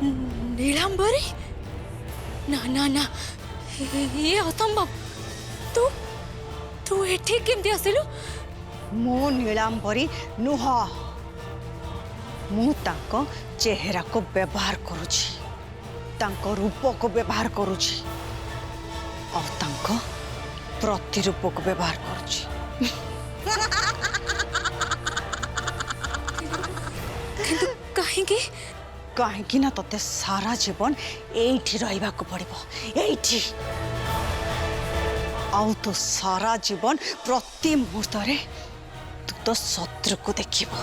नीलांबरी ना ना ना ये असंभव। तू तू एठी केमती आसिलु? मो नीलांबरी नुह मु तांको चेहरा को व्यवहार करुछि, तांको रूप को व्यवहार करुछि और तांको प्रतिरूप को व्यवहार करुछि। किंतु काहेकि कहीं ना तोते सारा जीवन एठी रहिबा को पड़िबो, एठी आउ तो सारा जीवन प्रति मुहूर्त रे तू तो शत्रु को देखिबो।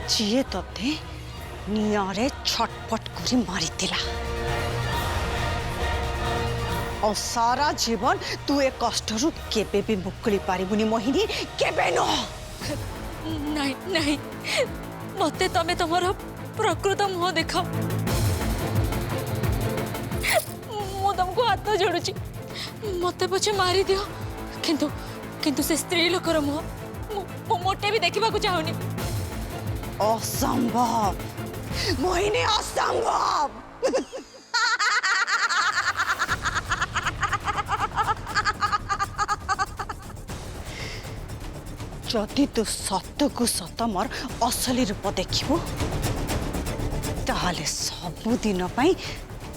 जिए तोते नियारे छटपट करी मारितिला और सारा जीवन तू ए कष्टरू केबे भी मुक्ति पारिबुनी मोहिनी, केबे न। नहीं नहीं मते तमे तमरो प्रकृत मुह देखाओ। मु तुमको हाथ जोड़ुची, मते पछे मारी दियो, किंतु किंतु से स्त्री लोकर मुह मोटे भी देखा चाहूनी। असंभव मोहिनी, असंभव। जदि तू सत को सत मोर असली रूप देखिबो ताहले सबुदिन पाई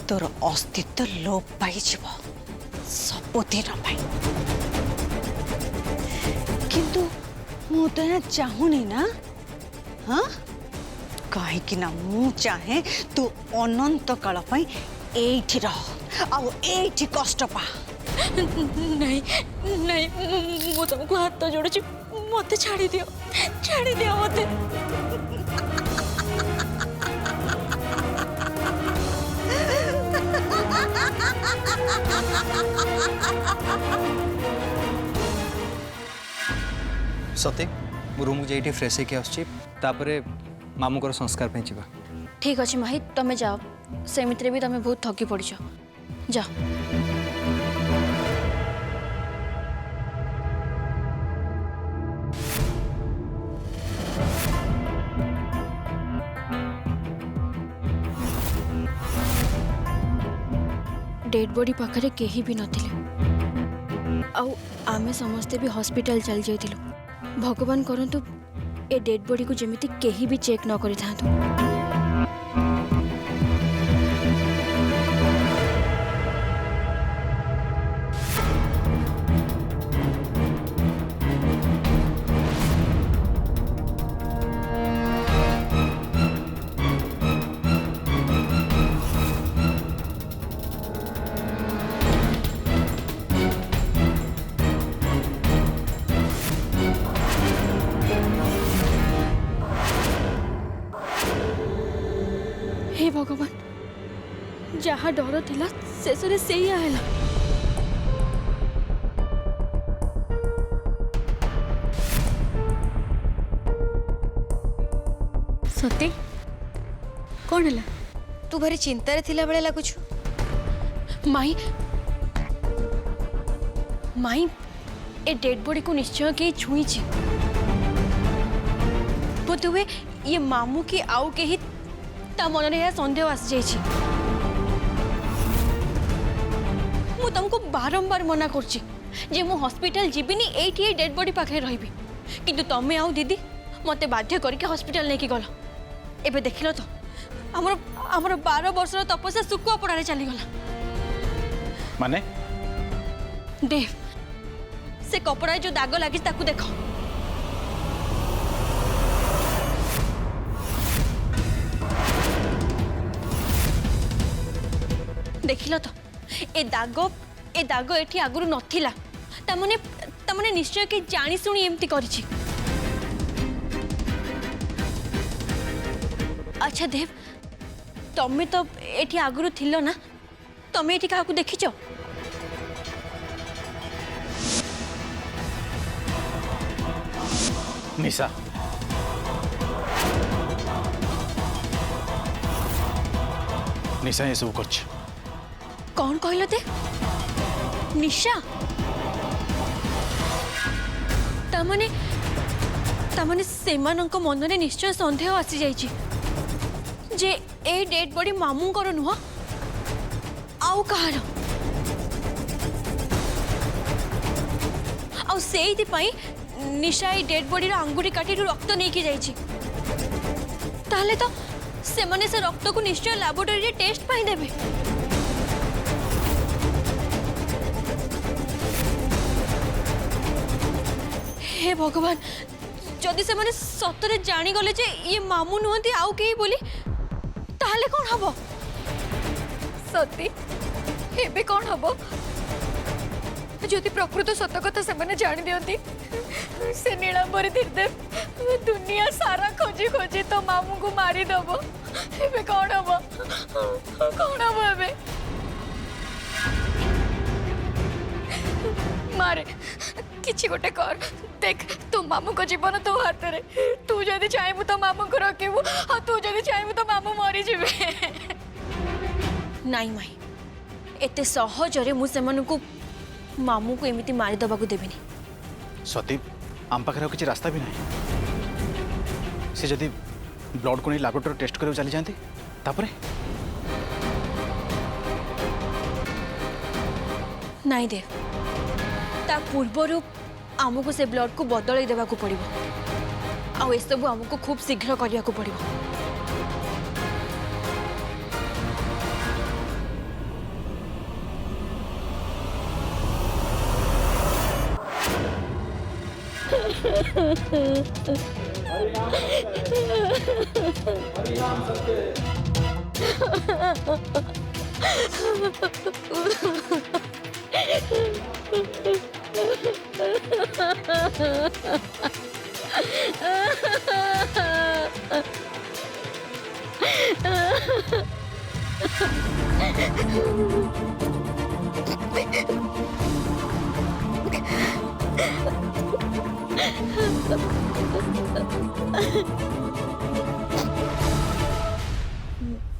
तोर अस्तित्व लोप पाई जीवो, सबुदिन पाई। किंतु मु तो या चाहूनी ना, हाँ कहीं कि ना मु चाहे तू अनंत काल पाई एठी रह आउ एठी कष्ट पा। नहीं नहीं मु तुमको हाथ जोड़ुची, मते छाड़ी दियो मते। सते रूम जाइए फ्रेश होके आसपर मामू को संस्कार पे जीवा। ठीक अच्छे माही तमें जाओ, सेमित्रे भी तमें बहुत थकी पड़छ, जाओ। डेड बॉडी पाखरे केही भी नथिले, आउ आमे समस्ते भी हॉस्पिटल चल जाइथिलु। भगवान करंतु ए डेड बॉडी को जेमिति केही भी चेक न करि थांतु। हे भगवान, जहाँ डर थिला शेष रे सेही आला। सती कौन है? तू भारी चिंतार थिला बेले लगुछ। माई माई ए डेड बॉडी को निश्चय के छुई छी। बोधुए ये मामू की आउ के ही ता मन रे संदेह आस जाइछि। मु तुमको बारंबार मना करछि जे मु हॉस्पिटल जीबिनी, एठी डेड बॉडी पाखरे रहिबी, किंतु तमे आउ दीदी मते बाध्य करके हॉस्पिटल लेके गलो। एबे देखिलो तो हमर 12 वर्षर तपस्या सुकुआ पड़ारे चली गला। माने देव से कपड़ा जो दाग लगी ताकू देखो। देखिल तो ए दाग एठी आगुरु नथिला, तमने निश्चय के जानी सुनी एमती करिछि। अच्छा देव, तमे तो एठी आगुरु थिलो ना, तमे एठी काहाकू देखिछो? निशा निशा ये सब कर। कौन कहलो ते? निशा? तमने तामाने सेमानंक मनरे निश्चय संदेह आसी जाइछि जे ए डेड बॉडी मामूंकर नुह आउ कहार आउ सेइति पई निशा ए डेड बॉडी रो अंगुठी काटी रक्त नै की जाइछि ताहले तो सेमाने से रक्त को निश्चय लैबोरेटरी रे टेस्ट पई देबे। हे भगवान जदि से माने सतरे जानी गले जे ये मामू नुहंती आउ केही बोली ताहले कोन हबो सती हेबे कोन हबो जदि प्रकृत सत कथा से माने जानि दियंती से नीलांबर धीरदेव दुनिया सारा खोजी खोजी तो मामू को मारी दबो हेबे कोन हबो हेबे मारे किछि गोटे कर देख तू मामू को जीवन तो हाथ रे तू जदि चाहबू तो मामू को रखिबू आ तू जदि चाहबू तो मामू मरी जिवे नाई माई एते सहज रे मु सेमन को मामू को एमिति मारी दबा को देबिनी सती आम पाखे किसी रास्ता भी नहीं से जदि ब्लड को नहीं लैबोरेटरी टेस्ट कर चली जाती तापरे नाई देव ता पूर्वर आमको से ब्लड को बदल देवा पड़ो आउ ए सब आमको खूब शीघ्र करने को पड़ो।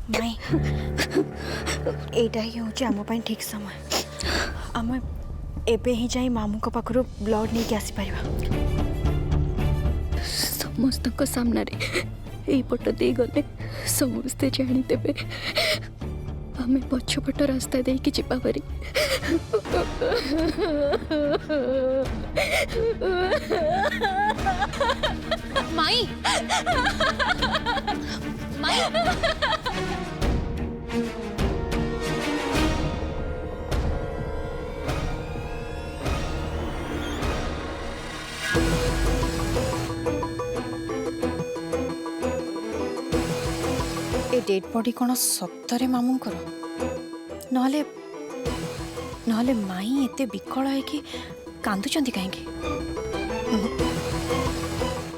माई एटा ही होची आम पाई ठीक समय आम एबे ही जाई मामू को पाखरु ब्लड नहीं के आसी परिबा समस्त सामना रे पट दे गले समस्ते जानी देबे आमे पछपट रास्ता दे कि जिबा परी माई माई ए डेड बॉडी कौन सतरे मामू कर नहले नहले माई एते विकल है कि कांदुचंती कहीं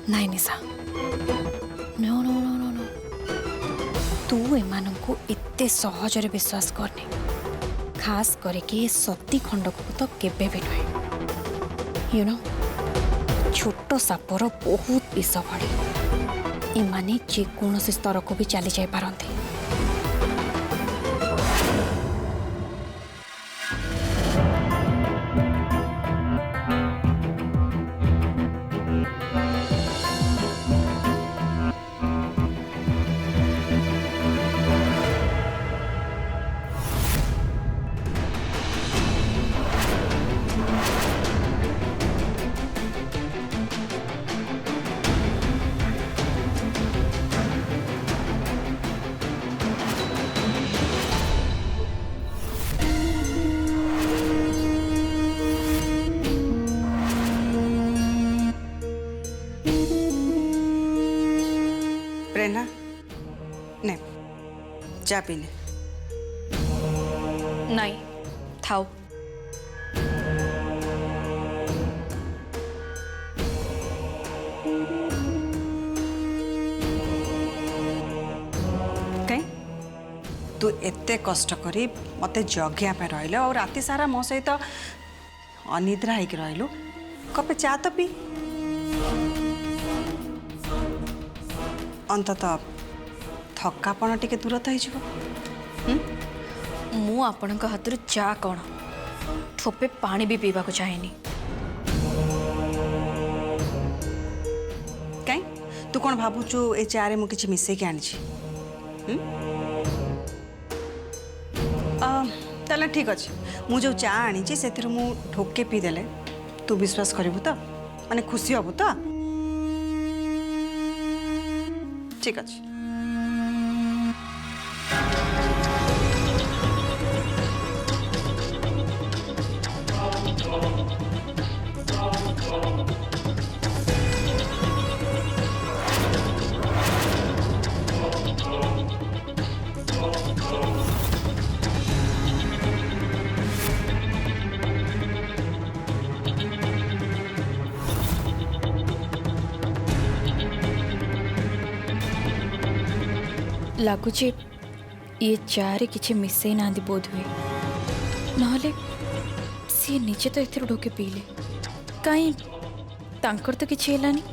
नाई Nisha no no no no no तू एमान को एते सहजरे विश्वास करनी खास करके सती खंड को तो केबे भी नुहे यू नो छोट सापर बहुत विष भड़ी इमाने जेकोसी स्तर को भी चली जाई पारंती प्रेरणा ने चा पीने नहीं थाओ कहीं तू एते कष्ट करी मते जगिया पे रहिल और राति सारा मो सहित अनिद्रा होइक रहिलु कपे चा तो पी अंततः थकापण टिके दूरत हो मु आपण हाथ चा कौन ठोपे पानी भी पीवा को चाहेनी कहीं तू कौन भावुचु ए चा रे मु किछि मिसै के आनी ताले ठीक अच्छे मु जो चा आनी से मु ठोके पी देले तू विश्वास करू तो माने खुशी हबु तो ठीक अच्छे लगुच ये चारे किसी मिसई ना बोध हुए नहले सी निजे तो एथर ढोके पीले कहीं तांकर तो किसी हेलानी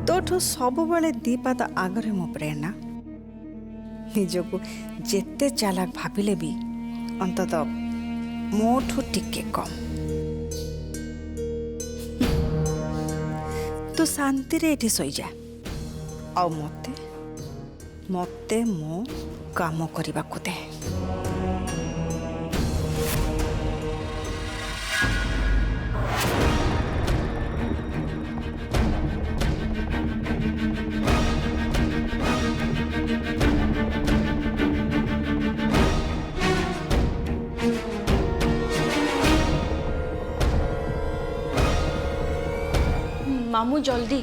तोठू सब बेले दी पाद आगरे मो प्रेरणा निजको जेते चालाक भाविले भी अंतत मोठू टिके कम तू शांति रे एठी सोई जा आ मते मते मो काम करबा को दे मामू जल्दी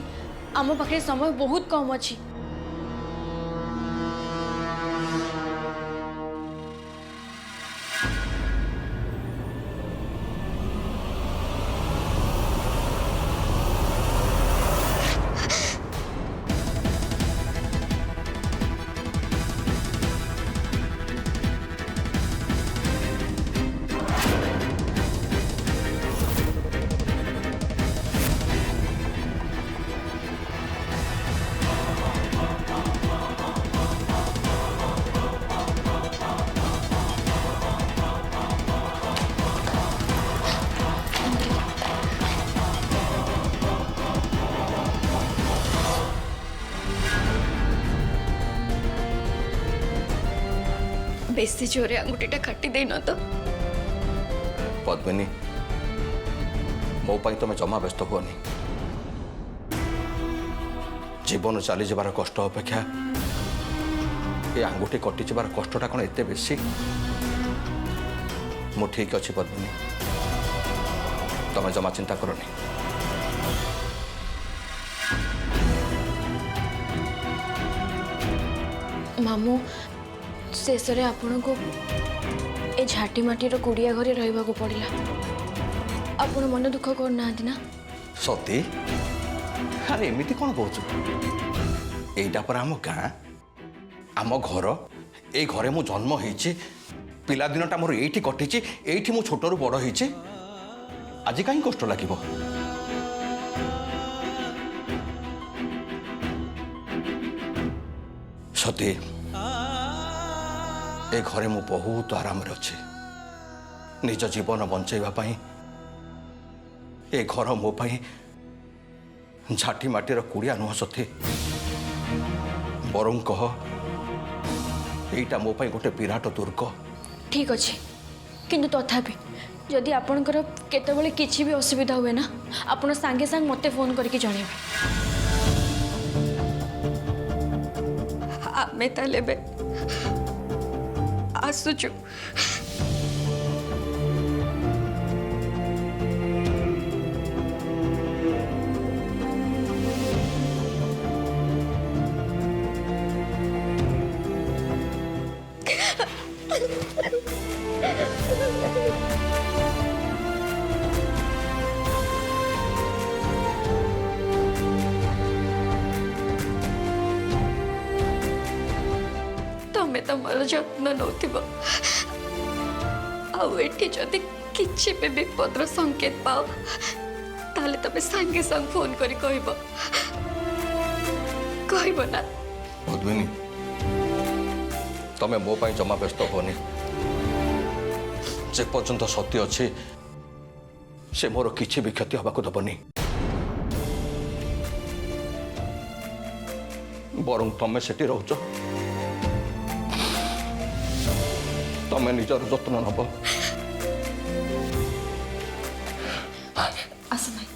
आम पाखे समय बहुत कम अच्छी बेसी जोरे आंगुठीटा काटी दे न तो पद्मिनी मो पाई तुम जमा व्यस्त हुअनी जीवन चली जबार कष्ट अपेक्षा ये आंगुठी कटि जबार कष्टटा कौन एते बेसी मु ठीक अच्छी पद्मिनी तुम जमा चिंता करनी मामू शेष में आपण को ए झाटी माटीर कुड़िया घरे रहा पड़ा आपण मन दुख करना ना सती अरे एमती कौन कह एटा पर आम गाँ आम घर ए घरे मु जन्म होइछि पिला दिनटा मोर एठी कटिछि एठी मु छोटरू बड़ होइछि आज कहीं कष्ट लागिबो सती ए घरे मु बहुत आराम रे अछि निज जीवन बंचैबा पई ए घर मो पई झाटी माटीर कुड़िया नुह सती बरं कह एटा मो पई गोटे विराट दुर्ग ठीक अच्छे किंतु तथापि जदि आपणकर केतबेले किछि भी असुविधा हुए ना आपण सांगे सांग मते फोन करके जणेबे आमे ताले बे आसुचु तमें तो मोर जत्न नौथिब आठी जदि किसी भी विपदर संकेत पाओ ताले तमें सांगे सांग फोन करी कहब ना पद्मिनी तमें मो पाई जमा व्यस्त होनी जे पर्यंत सत्य अच्छी से मोर किसी भी क्षति हवा दबनी बरं तमें सेठी रोच तमें निजर जत्न नब आस भाई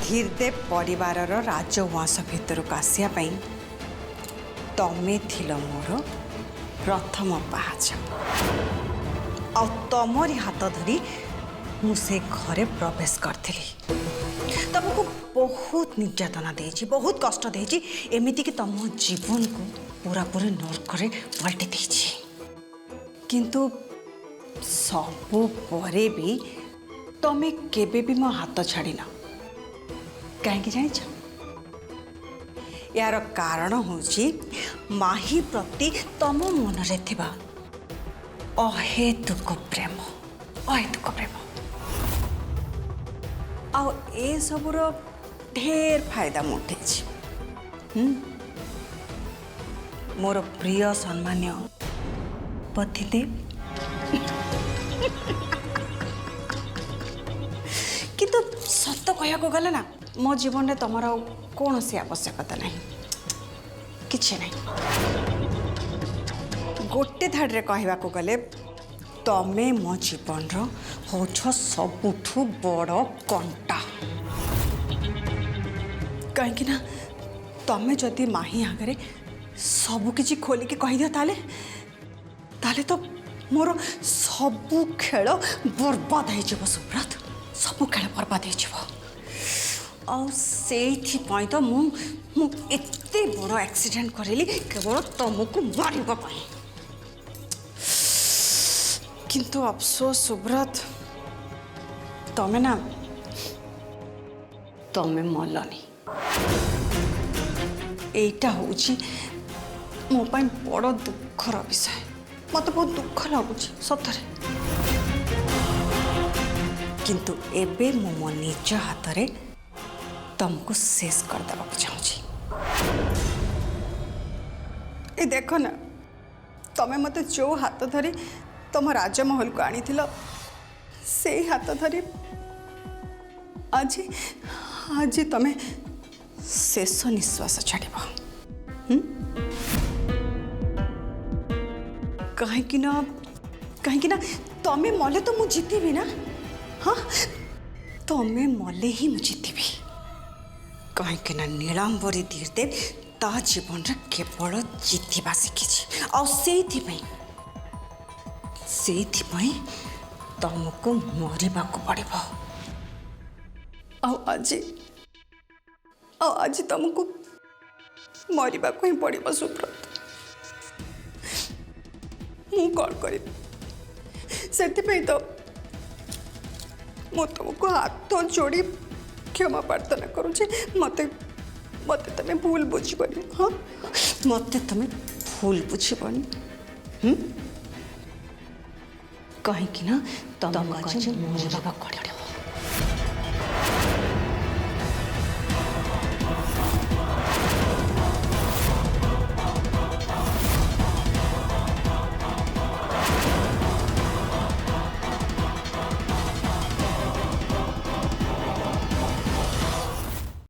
धीरदेव परिवार राजवंश भितर आसिया तमें थिल मोर प्रथम पाहाच आ तमरी हाथ धरी मुझे घरे प्रवेश करी तुमको बहुत निर्यातना देछि बहुत कष्ट देछि एमिति कि तुम जीवन को पूरा पूरी नरक पलटि देछि किंतु सबु परे भी तमें केबे भी मो हाथ छाड़ीना कहीं जान यार कारण होची माही प्रति तम मन रे थिबा अहेतुक प्रेम आ ए सबुर ढेर फायदा मुठे मोर प्रिय सम्मान्य पतिदेव किंतु सत कहया गले ना मो जीवन में तुम कौन सी आवश्यकता नहीं किसी नहीं गोटे धाड़ रे कहवा गले तमे मो जीवन होछ सबुठु बड़ कंटा कहीं ना तमे जदि माही आगे सब किछि खोलिके कहि दियो ताले ताले तो मोर सबु खेल बर्बाद हो जीव सुब्रत सबु खेल बर्बाद हो जीव आ सेथि पई तो मु एते बड़ एक्सीडेंट करेली केवल तुमको मारिबा पई किंतु अफसोस सुब्रत तमे ना तमे मलनी एटा होची मो पाई बड़ दुखर विषय मत बहुत दुख लगुच सतरे किंतु एबे मो निज हाथ रे तुमको शेष कर देवा चाहूँगी ए देख ना तमे मते जो हाथ धरी तुम राजमहल को आनी से हाथ धरी आज आज तमे शेष निश्वास छाड़ कहीं ना तमे मले तो मु जीतीबी ना हाँ तमे मले ही मु जीतीबी कहीं ना नीलांबरी धीरदेव ता जीवन रे केवल जीतिबा शिखी आ से तुमको मरवा को पड़ो आज तुमको मरवा को ही पड़ो सुब्रत मु कौन करी से तो मु तुमको हाथ जोड़ी क्षमा प्रार्थना करुचे मते मते तमे भूल बुझबनी हाँ मते तमे भूल बुझबनी कहीं ना तुम मरवा पड़ो